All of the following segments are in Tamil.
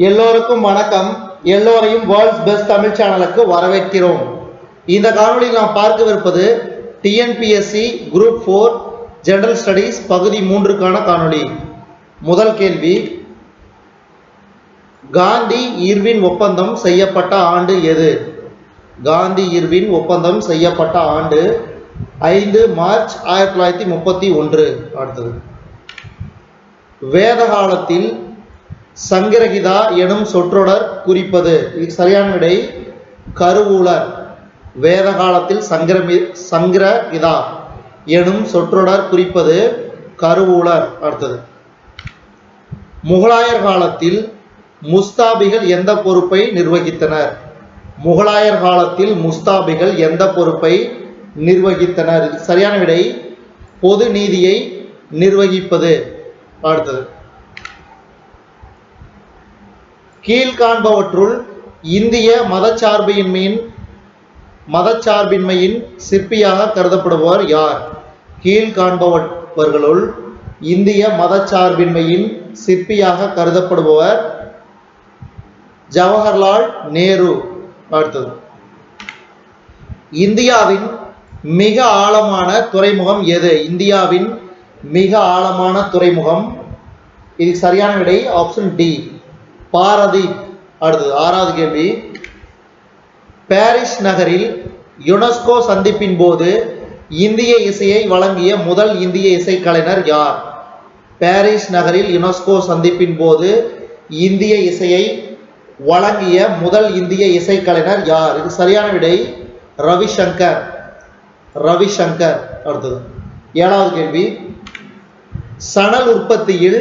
எல்லோருக்கும் வணக்கம். எல்லோரையும் வேர்ல்ட்ஸ் பெஸ்ட் தமிழ் சேனலுக்கு வரவேற்கிறோம். இந்த காணொலியில் நாம் பார்க்கவிருப்பது டிஎன்பிஎஸ்சி குரூப் 4 ஜெனரல் ஸ்டடீஸ் பகுதி 3க்கான காணொலி. முதல் கேள்வி, காந்தி இர்வின் ஒப்பந்தம் செய்யப்பட்ட ஆண்டு எது? காந்தி இர்வின் ஒப்பந்தம் செய்யப்பட்ட ஆண்டு 5 மார்ச் 1931. அடுத்தது, வேத காலத்தில் சங்கிரகிதா எனும் சொற்றொடர் குறிப்பது? இது சரியான விடை கருவூலர். வேத காலத்தில் சங்கிரகிதா எனும் சொற்றொடர் குறிப்பது கருவூலர். அடுத்தது, முகலாயர் காலத்தில் முஸ்தாபிகள் எந்த பொறுப்பை நிர்வகித்தனர்? முகலாயர் காலத்தில் முஸ்தாபிகள் எந்த பொறுப்பை நிர்வகித்தனர்? இது சரியான விடை பொது நீதியை நிர்வகிப்பது. அடுத்தது, கீழ்காண்பவற்றுள் இந்திய மதச்சார்பின்மையின் சிற்பியாக கருதப்படுபவர் யார்? கீழ்காண்பவர்களுள் இந்திய மதச்சார்பின்மையின் சிற்பியாக கருதப்படுபவர் ஜவஹர்லால் நேரு. அடுத்தது, இந்தியாவின் மிக ஆழமான துறைமுகம் எது? இந்தியாவின் மிக ஆழமான துறைமுகம், இது சரியான விடை ஆப்ஷன் டி, பாரதீப். அடுத்தது, 6வது கேள்வி, பாரிஸ் நகரில் யுனெஸ்கோ சந்திப்பின் போது இந்திய இசையை வழங்கிய முதல் இந்திய இசைக்கலைஞர் யார்? பாரிஸ் நகரில் யுனெஸ்கோ சந்திப்பின் போது இந்திய இசையை வழங்கிய முதல் இந்திய இசைக்கலைஞர் யார்? இது சரியான விடை ரவிசங்கர். அடுத்தது, 7வது கேள்வி, சணல் உற்பத்தியில்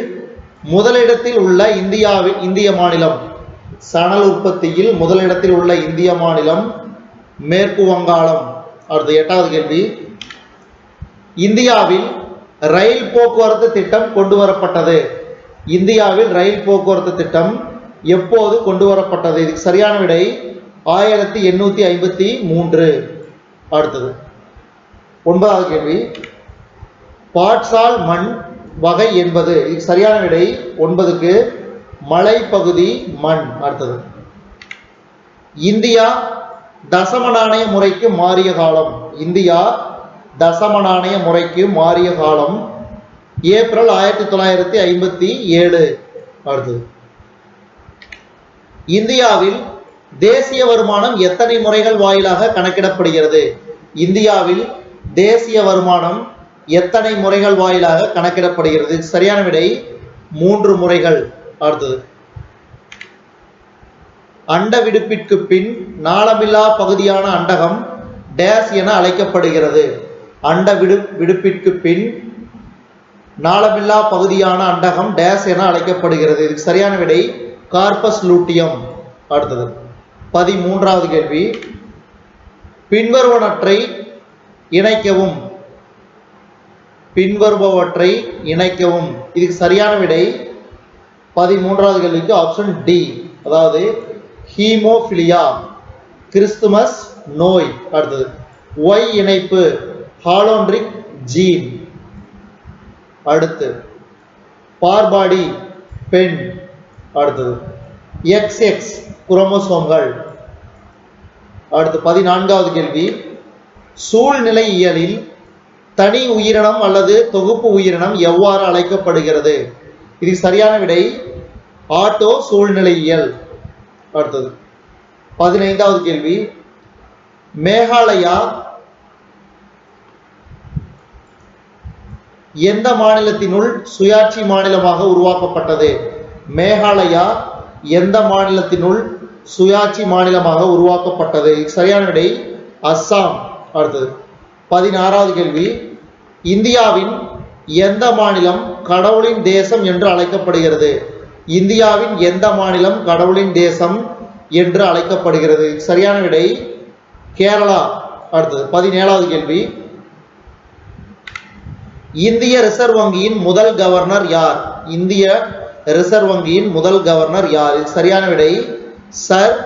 முதலிடத்தில் உள்ள இந்திய மாநிலம்? சணல் உற்பத்தியில் முதலிடத்தில் உள்ள இந்திய மாநிலம் மேற்கு வங்காளம். அடுத்து, 8வது கேள்வி, இந்தியாவில் ரயில் போக்குவரத்து திட்டம் கொண்டு வரப்பட்டது? இந்தியாவில் ரயில் போக்குவரத்து திட்டம் எப்போது கொண்டு வரப்பட்டது? இதுக்கு சரியான விடை 1853. அடுத்தது, 9வது கேள்வி, பாட்சால் மண் வகை என்பது? இதுக்கு சரியான விடை 9க்கு மலைப்பகுதி மண். அடுத்தது, இந்தியா தசம நாணய முறைக்கு மாறிய காலம்? இந்தியா தசம நாணய முறைக்கு மாறிய காலம் ஏப்ரல் 1957. அடுத்தது, இந்தியாவில் தேசிய வருமானம் எத்தனை முறைகள் வாயிலாக கணக்கிடப்படுகிறது? இந்தியாவில் தேசிய வருமானம் எத்தனை முறைகள் வாயிலாக கணக்கிடப்படுகிறது? சரியான விடை 3 முறைகள். அடுத்தது, அண்ட விடுப்பிற்கு பின் நாளமில்லா பகுதியான அண்டகம் டேஸ் என அழைக்கப்படுகிறது? அண்ட விடுப்பிற்கு பின் நாளமில்லா பகுதியான அண்டகம் டேஸ் என அழைக்கப்படுகிறது? இதுக்கு சரியான விடை கார்பஸ் லூட்டியம். அடுத்தது, 13வது கேள்வி, பின்வருவனவற்றை இணைக்கவும். பின்வருபவற்றை இணைக்கவும். இதுக்கு சரியான விடை 13வது கேள்விக்கு ஆப்ஷன் டி, அதாவது ஹீமோபிலியா, கிறிஸ்துமஸ் நோய். அடுத்தது, ஒய் இணைப்பு, ஹாலோண்ட்ரிக் ஜீன். அடுத்து, பார்பாடி பெண். அடுத்தது, XX குரோமோசோம்கள். அடுத்து, 14வது கேள்வி, சூழ்நிலையியலில் தனி உயிரினம் அல்லது தொகுப்பு உயிரினம் எவ்வாறு அழைக்கப்படுகிறது? இது சரியான விடை ஆட்டோ சூழ்நிலையியல். அடுத்தது, 15வது கேள்வி, மேகாலயா எந்த மாநிலத்தினுள் சுயாட்சி மாநிலமாக உருவாக்கப்பட்டது? மேகாலயா எந்த மாநிலத்தினுள் சுயாட்சி மாநிலமாக உருவாக்கப்பட்டது? சரியான விடை அஸ்ஸாம். அடுத்தது, 16வது கேள்வி, இந்தியாவின் எந்த மாநிலம் கடவுளின் தேசம் என்று அழைக்கப்படுகிறது? இந்தியாவின் எந்த மாநிலம் கடவுளின் தேசம் என்று அழைக்கப்படுகிறது? சரியான விடை கேரளா. அடுத்தது, 17வது கேள்வி, இந்திய ரிசர்வ் வங்கியின் முதல் கவர்னர் யார்? இந்திய ரிசர்வ் வங்கியின் முதல் கவர்னர் யார்? சரியான விடை சர்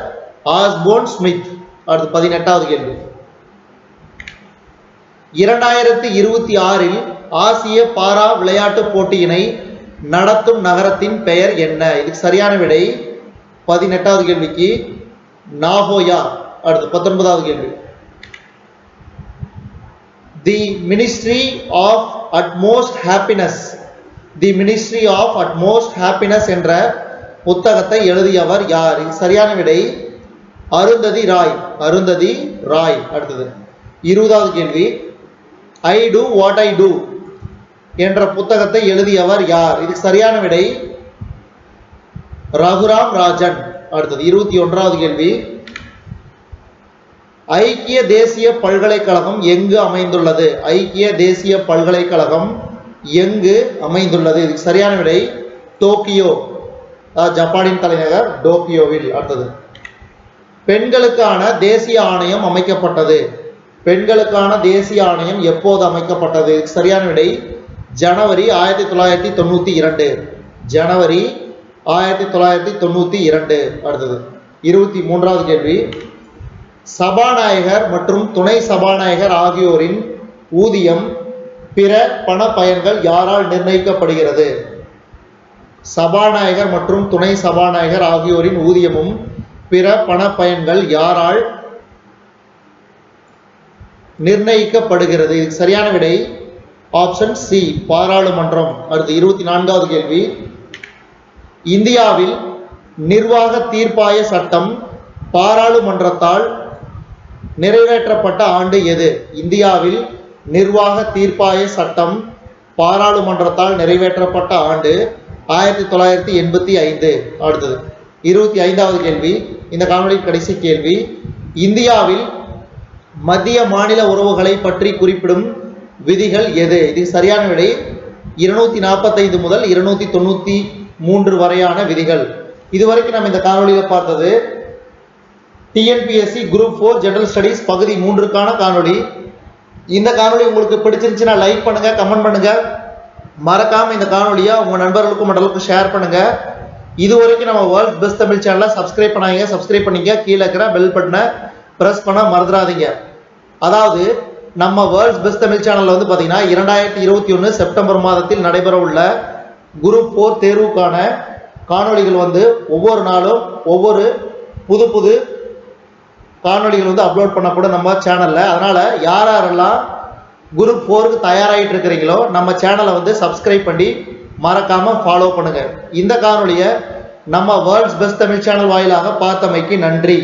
ஆஸ்போர்ன் ஸ்மித். அடுத்து, 18வது கேள்வி, 2026 ஆசிய பாரா விளையாட்டு போட்டியினை நடத்தும் நகரத்தின் பெயர் என்ன? இதுக்கு சரியான விடை 18வது கேள்விக்கு நாகோயா. அடுத்து 19வது கேள்வி. The ministry of utmost happiness, the ministry of utmost happiness என்ற புத்தகத்தை எழுதியவர் யார்? சரியான விடை அருந்ததி ராய். அருந்ததி ராய். அடுத்தது 20வது கேள்வி. ஐ டு வாட் ஐ டு என்ற புத்தகத்தை எழுதியவர் யார்? இதுக்கு சரியான விடை ரகுராம் ராஜன். அடுத்தது 21வது கேள்வி. ஐக்கிய தேசிய பல்கலைக்கழகம் எங்கு அமைந்துள்ளது? ஐக்கிய தேசிய பல்கலைக்கழகம் எங்கு அமைந்துள்ளது? இதுக்கு சரியான விடை டோக்கியோ, ஜப்பானின் தலைநகர் டோக்கியோவில். அடுத்தது பெண்களுக்கான தேசிய ஆணையம் அமைக்கப்பட்டது. பெண்களுக்கான தேசிய ஆணையம் எப்போது அமைக்கப்பட்டது? இதுக்கு சரியான விடை ஜனவரி 1992. ஜனவரி 1992. அடுத்தது 23வது கேள்வி. சபாநாயகர் மற்றும் துணை சபாநாயகர் ஆகியோரின் ஊதியம் பிற பண பயன்கள் யாரால் நிர்ணயிக்கப்படுகிறது? சபாநாயகர் மற்றும் துணை சபாநாயகர் ஆகியோரின் ஊதியமும் பிற பண பயன்கள் யாரால் நிர்ணயிக்கப்படுகிறது? இதுக்கு சரியான விடை ஆப்ஷன் சி பாராளுமன்றம். அடுத்து 24வது கேள்வி. இந்தியாவில் நிர்வாக தீர்ப்பாய சட்டம் பாராளுமன்றத்தால் நிறைவேற்றப்பட்ட ஆண்டு எது? இந்தியாவில் நிர்வாக தீர்ப்பாய சட்டம் பாராளுமன்றத்தால் நிறைவேற்றப்பட்ட ஆண்டு 1985. அடுத்தது 25வது கேள்வி. இந்த காணொளியின் கடைசி கேள்வி. இந்தியாவில் மத்திய மாநில உறவுகளை பற்றி குறிப்பிடும் விதிகள் எது? இது சரியான விடை 245 முதல் 293 வரையான விதிகள். இதுவரைக்கும் நம்ம இந்த காணொளியில் பார்த்தது டிஎன்பிஎஸ்சி குரூப் 4 ஜெனரல் ஸ்டடீஸ் பகுதி 3க்கான காணொளி. இந்த காணொளி உங்களுக்கு பிடிச்சிருந்துச்சுன்னா லைக் பண்ணுங்க, கமெண்ட் பண்ணுங்க, மறக்காம இந்த காணொளியை உங்க நண்பர்களுக்கும் மற்றவர்களுக்கும் ஷேர் பண்ணுங்க. இதுவரைக்கும் நம்ம வேர்ல்ட் பெஸ்ட் தமிழ் சேனலை சப்ஸ்கிரைப் பண்ணாங்க, சப்ஸ்கிரைப் பண்ணிக்க. கீழே இருக்கிற பெல் பட்டனை பிரஸ் பண்ண மறந்துடாதீங்க. அதாவது நம்ம வேர்ல்ட் பெஸ்ட் தமிழ் சேனல்ல வந்து பாத்தீங்கன்னா 2021 செப்டம்பர் மாதத்தில் நடைபெற உள்ள குரூப் 4 தேர்வுக்கான காணொளிகள் வந்து ஒவ்வொரு நாளும் ஒவ்வொரு புது புது காணொளிகள் வந்து அப்லோட் பண்ணக்கூட நம்ம சேனல்ல. அதனால யாரெல்லாம் குரூப் 4க்கு தயாராகிட்டு இருக்கிறீங்களோ நம்ம சேனலை வந்து சப்ஸ்கிரைப் பண்ணி மறக்காம ஃபாலோ பண்ணுங்க. இந்த காணொளியை நம்ம வேர்ல்ட்ஸ் பெஸ்ட் தமிழ் சேனல் வாயிலாக பார்த்தமைக்கு நன்றி.